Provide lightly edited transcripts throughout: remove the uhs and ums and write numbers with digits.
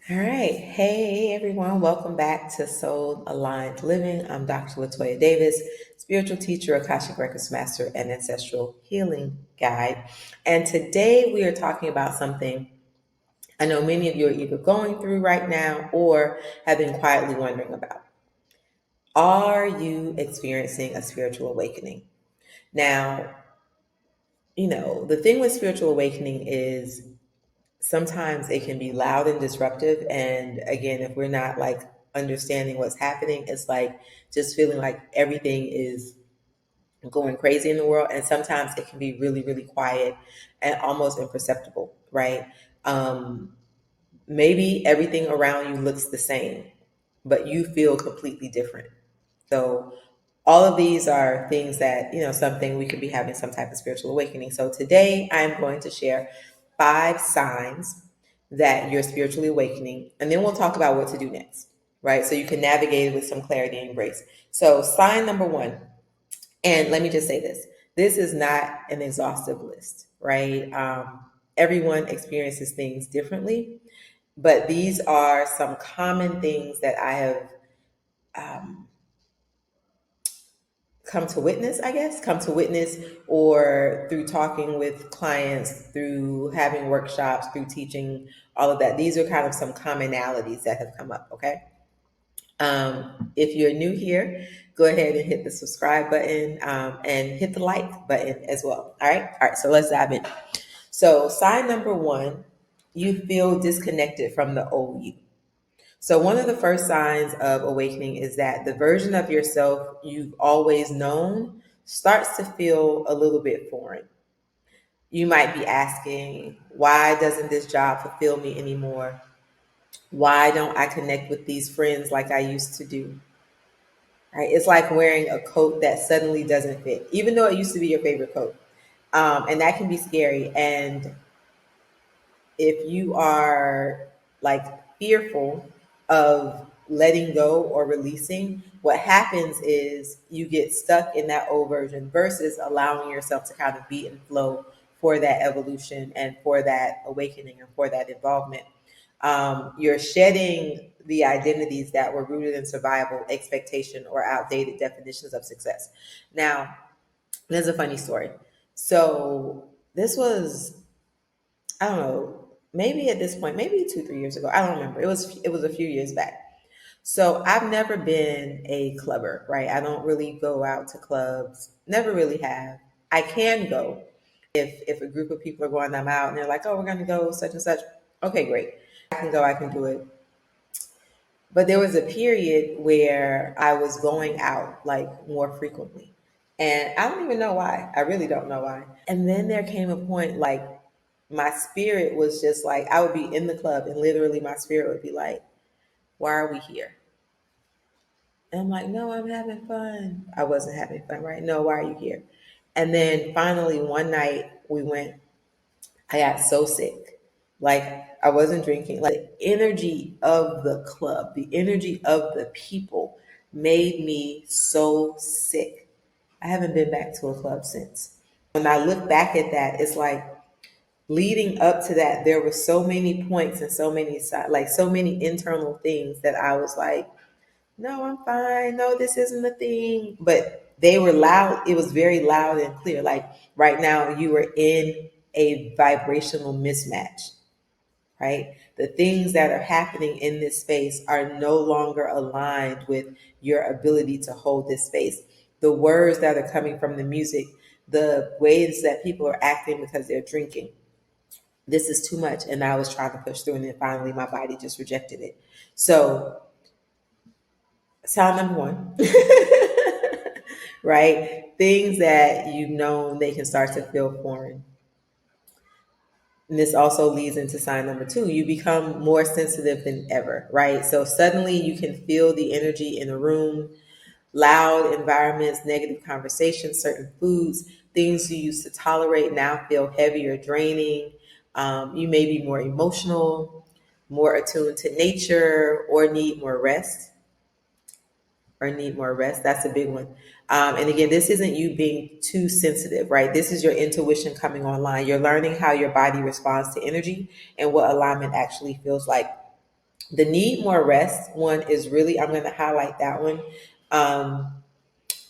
All right. Hey, everyone. Welcome back to Soul Aligned Living. I'm Dr. Toya Davis, spiritual teacher, Akashic Records master, and ancestral healing guide. And today we are talking about something I know many of you are either going through right now or have been quietly wondering about. Are you experiencing a spiritual awakening? Now, the thing with spiritual awakening is sometimes it can be loud and disruptive. And again, if we're not like understanding what's happening, it's like just feeling like everything is going crazy in the world. And sometimes it can be really, really quiet and almost imperceptible, right? Maybe everything around you looks the same, but you feel completely different. So all of these are things that, something we could be having some type of spiritual awakening. So today I'm going to share 5 signs that you're spiritually awakening, and then we'll talk about what to do next, right? So you can navigate it with some clarity and grace. So sign number 1, and let me just say this is not an exhaustive list, right? Everyone experiences things differently, but these are some common things that I have um, come to witness, or through talking with clients, through having workshops, through teaching, all of that. These are kind of some commonalities that have come up, okay? If you're new here, go ahead and hit the subscribe button and hit the like button as well. All right, so let's dive in. So sign number 1, you feel disconnected from the old you. So one of the first signs of awakening is that the version of yourself you've always known starts to feel a little bit foreign. You might be asking, why doesn't this job fulfill me anymore? Why don't I connect with these friends like I used to do? Right? It's like wearing a coat that suddenly doesn't fit, even though it used to be your favorite coat. And that can be scary. And if you are like fearful of letting go or releasing, what happens is you get stuck in that old version versus allowing yourself to kind of be in flow for that evolution and for that awakening and for that involvement. You're shedding the identities that were rooted in survival, expectation, or outdated definitions of success. Now, there's a funny story. So this was, I don't know, maybe at this point, maybe 2, 3 years ago. I don't remember. It was a few years back. So I've never been a clubber, right? I don't really go out to clubs. Never really have. I can go if a group of people are going, I'm out and they're like, oh, we're going to go such and such. Okay, great. I can go. I can do it. But there was a period where I was going out like more frequently. And I don't even know why. I really don't know why. And then there came a point like my spirit was just like, I would be in the club and literally my spirit would be like, why are we here? And I'm like, no, I'm having fun. I wasn't having fun, right? No, why are you here? And then finally one night we went, I got so sick. Like I wasn't drinking. Like the energy of the club, the energy of the people made me so sick. I haven't been back to a club since. When I look back at that, it's like leading up to that, there were so many points and so many like so many internal things that I was like, no, I'm fine. No, this isn't the thing. But they were loud. It was very loud and clear. Like right now, you were in a vibrational mismatch, right? The things that are happening in this space are no longer aligned with your ability to hold this space. The words that are coming from the music, the ways that people are acting because they're drinking, this is too much. And I was trying to push through, and then finally my body just rejected it. So, sound number 1, right? Things that you've known, they can start to feel foreign. And this also leads into sign number 2. You become more sensitive than ever, right? So suddenly you can feel the energy in a room, loud environments, negative conversations, certain foods, things you used to tolerate now feel heavy or draining. You may be more emotional, more attuned to nature, or need more rest. That's a big one. And again, this isn't you being too sensitive, right? This is your intuition coming online. You're learning how your body responds to energy and what alignment actually feels like. The need more rest one is really, I'm going to highlight that one. Um,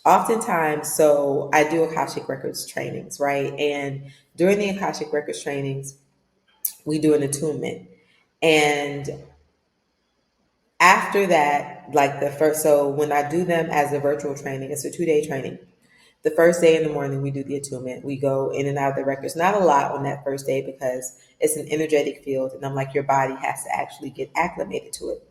Oftentimes, so I do Akashic Records trainings, right? And during the Akashic Records trainings, we do an attunement. And after that, like the first, so when I do them as a virtual training, it's a 2 day training. The first day in the morning, we do the attunement. We go in and out of the records. Not a lot on that first day because it's an energetic field. And I'm like, your body has to actually get acclimated to it.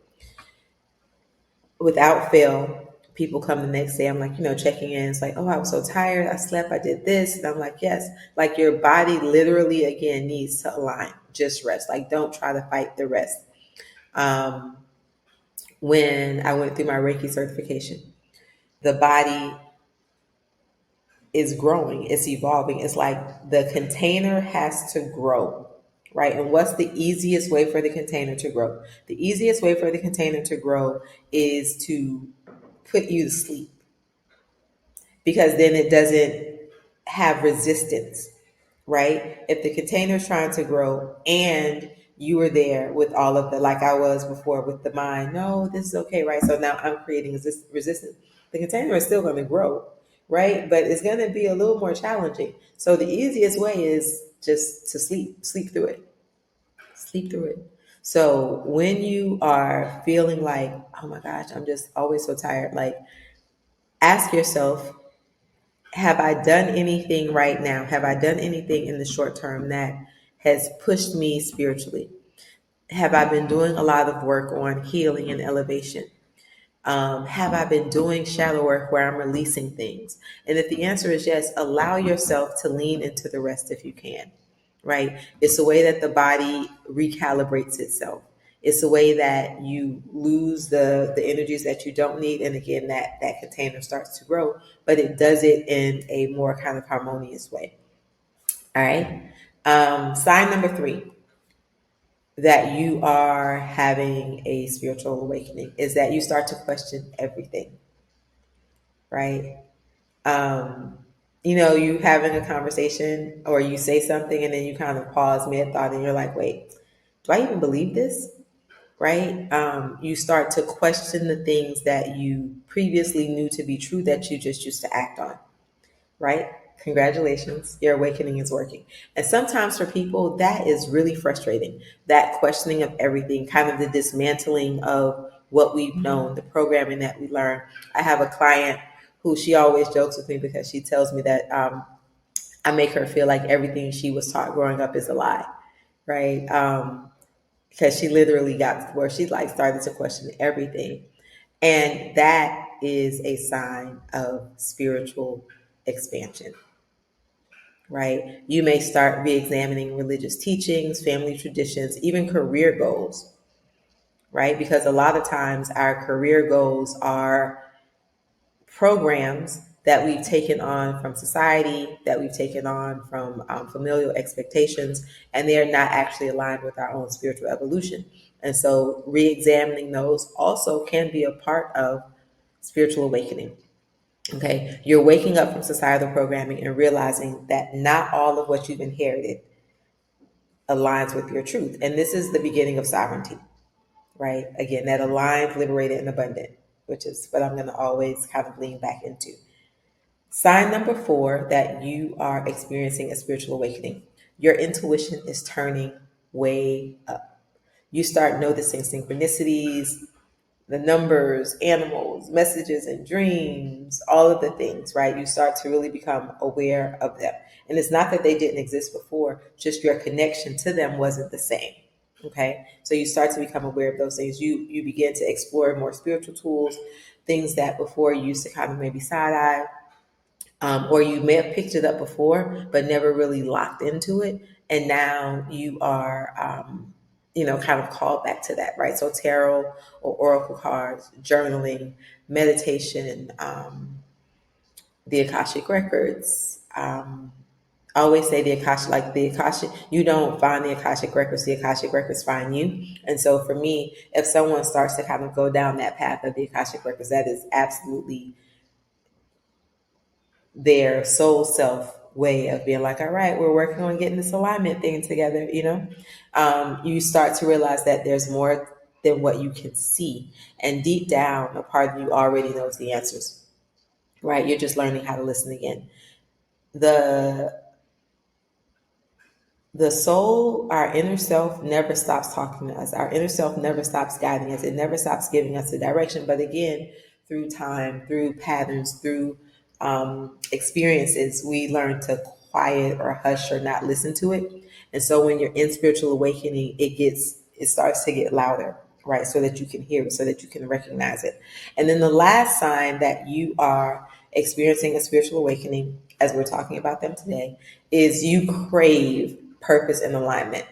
Without fail, people come the next day. I'm like, checking in. It's like, oh, I was so tired. I slept. I did this. And I'm like, yes. Like your body literally, again, needs to align. Just rest. Like, don't try to fight the rest. Um, when I went through my Reiki certification, the body is growing, it's evolving. It's like the container has to grow, right? And what's the easiest way for the container to grow? The easiest way for the container to grow is to put you to sleep, because then it doesn't have resistance, right? If the container is trying to grow and you were there with all of the, like I was before with the mind, no, this is okay, right? So now I'm creating resistance. The container is still going to grow, right? But it's going to be a little more challenging. So the easiest way is just to sleep through it, sleep through it. So when you are feeling like, oh my gosh, I'm just always so tired, like ask yourself, have I done anything right now? Have I done anything in the short term that has pushed me spiritually? Have I been doing a lot of work on healing and elevation? Have I been doing shadow work where I'm releasing things? And if the answer is yes, allow yourself to lean into the rest if you can, right? It's a way that the body recalibrates itself. It's a way that you lose the energies that you don't need. And again, that container starts to grow, but it does it in a more kind of harmonious way. All right. Sign number 3 that you are having a spiritual awakening is that you start to question everything, right? Um, you having a conversation or you say something and then you kind of pause mid thought and you're like, wait, do I even believe this? Right? You start to question the things that you previously knew to be true that you just used to act on, right? Congratulations, your awakening is working. And sometimes for people, that is really frustrating. That questioning of everything, kind of the dismantling of what we've known, the programming that we learn. I have a client who she always jokes with me because she tells me that I make her feel like everything she was taught growing up is a lie, right? Because she literally got where she like started to question everything. And that is a sign of spiritual expansion, right? You may start re-examining religious teachings, family traditions, even career goals, right? Because a lot of times our career goals are programs that we've taken on from society, that we've taken on from familial expectations, and they're not actually aligned with our own spiritual evolution. And so re-examining those also can be a part of spiritual awakening. Okay, you're waking up from societal programming and realizing that not all of what you've inherited aligns with your truth. And this is the beginning of sovereignty, right? Again, that aligns, liberated, and abundant, which is what I'm going to always kind of lean back into. Sign number 4 that you are experiencing a spiritual awakening. Your intuition is turning way up. You start noticing synchronicities, the numbers, animals, messages, and dreams, all of the things, right? You start to really become aware of them. And it's not that they didn't exist before, just your connection to them wasn't the same. Okay. So you start to become aware of those things. You begin to explore more spiritual tools, things that before you used to kind of maybe side eye, or you may have picked it up before, but never really locked into it. And now you are, kind of called back to that, right? So tarot or oracle cards, journaling, meditation, the Akashic Records. I always say the Akashic, you don't find the Akashic Records find you. And so for me, if someone starts to kind of go down that path of the Akashic Records, that is absolutely their soul self way of being like, all right, we're working on getting this alignment thing together. You start to realize that there's more than what you can see. And deep down, a part of you already knows the answers, right? You're just learning how to listen again. The soul, our inner self, never stops talking to us. Our inner self never stops guiding us. It never stops giving us a direction. But again, through time, through patterns, through experiences, we learn to quiet or hush or not listen to it. And so when you're in spiritual awakening, it starts to get louder, right? So that you can hear it, so that you can recognize it. And then the last sign that you are experiencing a spiritual awakening, as we're talking about them today, is you crave purpose and alignment.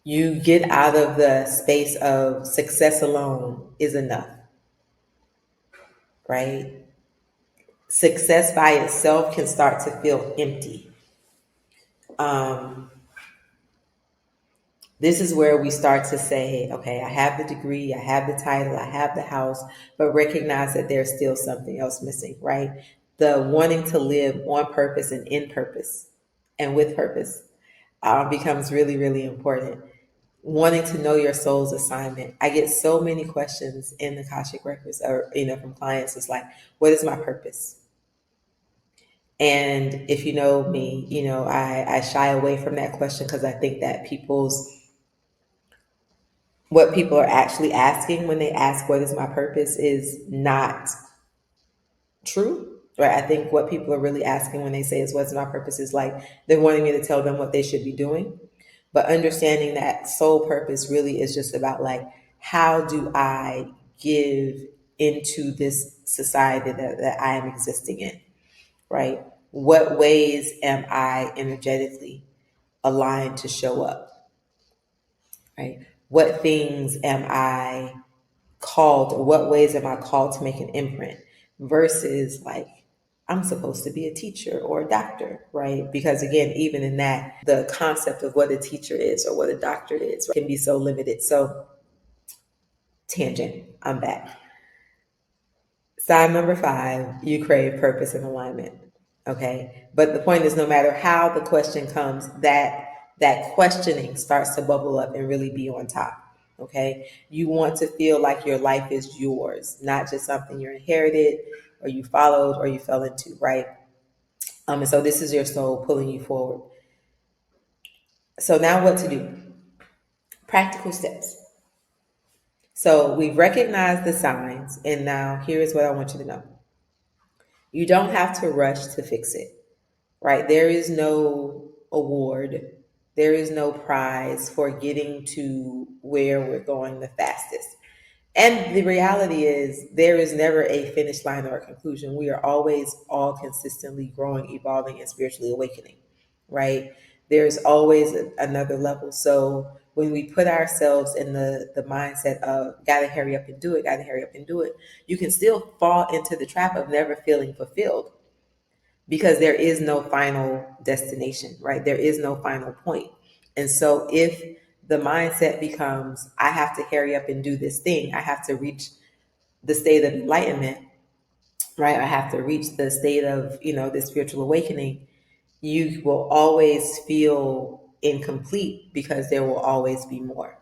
You get out of the space of success alone is enough, right? Success by itself can start to feel empty. This is where we start to say, okay, I have the degree, I have the title, I have the house, but recognize that there's still something else missing, right? The wanting to live on purpose and in purpose and with purpose becomes really, really important. Wanting to know your soul's assignment. I get so many questions in the Akashic Records, or from clients. It's like, what is my purpose? And if you know me, I shy away from that question because I think that what people are actually asking when they ask what is my purpose is not true. Right? I think what people are really asking when they say is what's my purpose is like they're wanting me to tell them what they should be doing. But understanding that soul purpose really is just about like, how do I give into this society that I am existing in, right? What ways am I energetically aligned to show up, right? What things am I called, what ways am I called to make an imprint versus like, I'm supposed to be a teacher or a doctor, right? Because again, even in that, the concept of what a teacher is or what a doctor is can be so limited. So, tangent, I'm back. Sign number 5, you crave purpose and alignment. Okay. But the point is, no matter how the question comes, that questioning starts to bubble up and really be on top. Okay. You want to feel like your life is yours, not just something you're inherited or you followed or you fell into, right? And so this is your soul pulling you forward. So now what to do? Practical steps. So we've recognized the signs, and now here is what I want you to know. You don't have to rush to fix it, right? There is no award, there is no prize for getting to where we're going the fastest. And the reality is, there is never a finish line or a conclusion. We are always all consistently growing, evolving, and spiritually awakening, right? There's always another level. So when we put ourselves in the mindset of gotta hurry up and do it, gotta hurry up and do it, you can still fall into the trap of never feeling fulfilled because there is no final destination, right? There is no final point. And so if the mindset becomes, I have to hurry up and do this thing, I have to reach the state of enlightenment, right? I have to reach the state of, this spiritual awakening, you will always feel incomplete because there will always be more,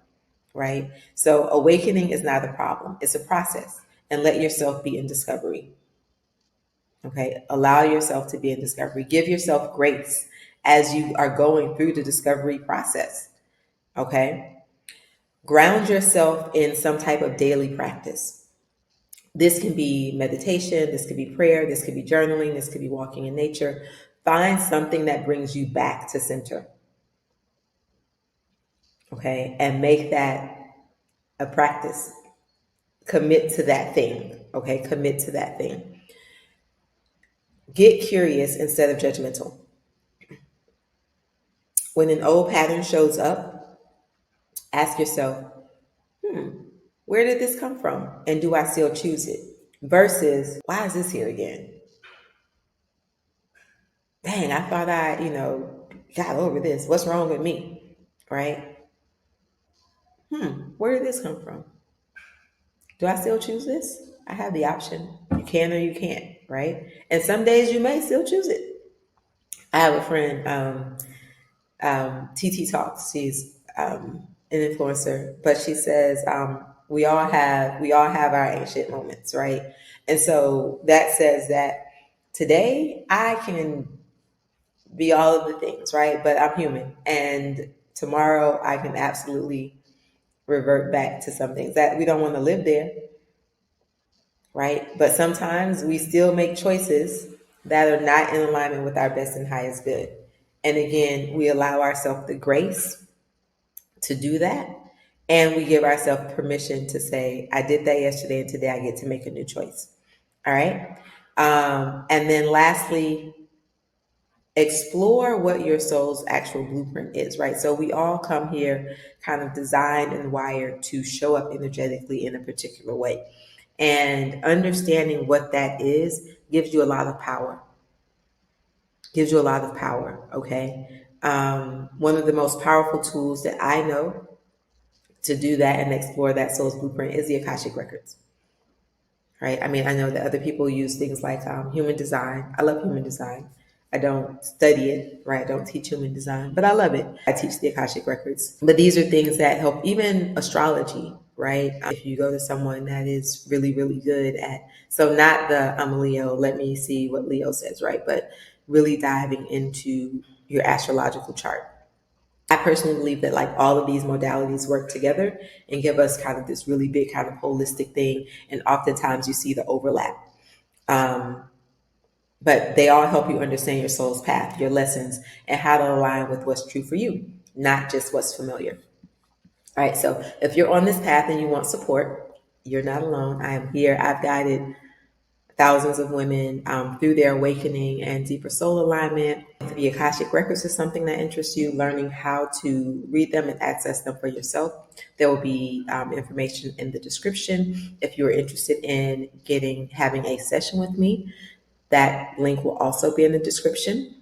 right? So awakening is not a problem, it's a process. And let yourself be in discovery. Okay, allow yourself to be in discovery. Give yourself grace as you are going through the discovery process. Okay, ground yourself in some type of daily practice. This can be meditation, this could be prayer, this could be journaling, this could be walking in nature. Find something that brings you back to center. Okay, and make that a practice. Commit to that thing. Okay, commit to that thing. Get curious instead of judgmental. When an old pattern shows up, ask yourself, where did this come from? And do I still choose it? Versus, why is this here again? Dang, I thought I, got over this. What's wrong with me? Right? Where did this come from? Do I still choose this? I have the option. You can or you can't, right? And some days you may still choose it. I have a friend, TT Talks. She's an influencer, but she says we all have our ancient moments, right? And so that says that today I can be all of the things, right? But I'm human, and tomorrow I can absolutely revert back to some things that we don't want to live there, right? But sometimes we still make choices that are not in alignment with our best and highest good. And again, we allow ourselves the grace to do that. And we give ourselves permission to say, I did that yesterday, and today I get to make a new choice. All right. And then lastly, explore what your soul's actual blueprint is, right? So we all come here kind of designed and wired to show up energetically in a particular way. And understanding what that is gives you a lot of power. Gives you a lot of power, okay? One of the most powerful tools that I know to do that and explore that soul's blueprint is the Akashic Records, right? I mean, I know that other people use things like human design. I love human design. I don't study it, right? I don't teach human design, but I love it. I teach the Akashic Records. But these are things that help, even astrology, right? If you go to someone that is really, really good at, so not the I'm a Leo, let me see what Leo says, right? But really diving into your astrological chart. I personally believe that like all of these modalities work together and give us kind of this really big kind of holistic thing. And oftentimes you see the overlap. Um, but they all help you understand your soul's path, your lessons, and how to align with what's true for you, not just what's familiar. All right. So if you're on this path and you want support, you're not alone. I am here. I've guided thousands of women through their awakening and deeper soul alignment. If the Akashic Records is something that interests you, learning how to read them and access them for yourself, there will be information in the description. If you're interested in having a session with me, that link will also be in the description.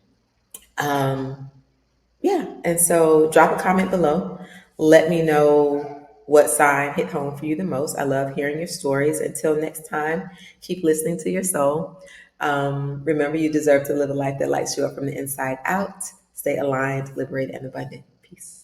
Yeah, and so drop a comment below. Let me know what sign hit home for you the most. I love hearing your stories. Until next time, keep listening to your soul. Remember, you deserve to live a life that lights you up from the inside out. Stay aligned, liberated, and abundant. Peace.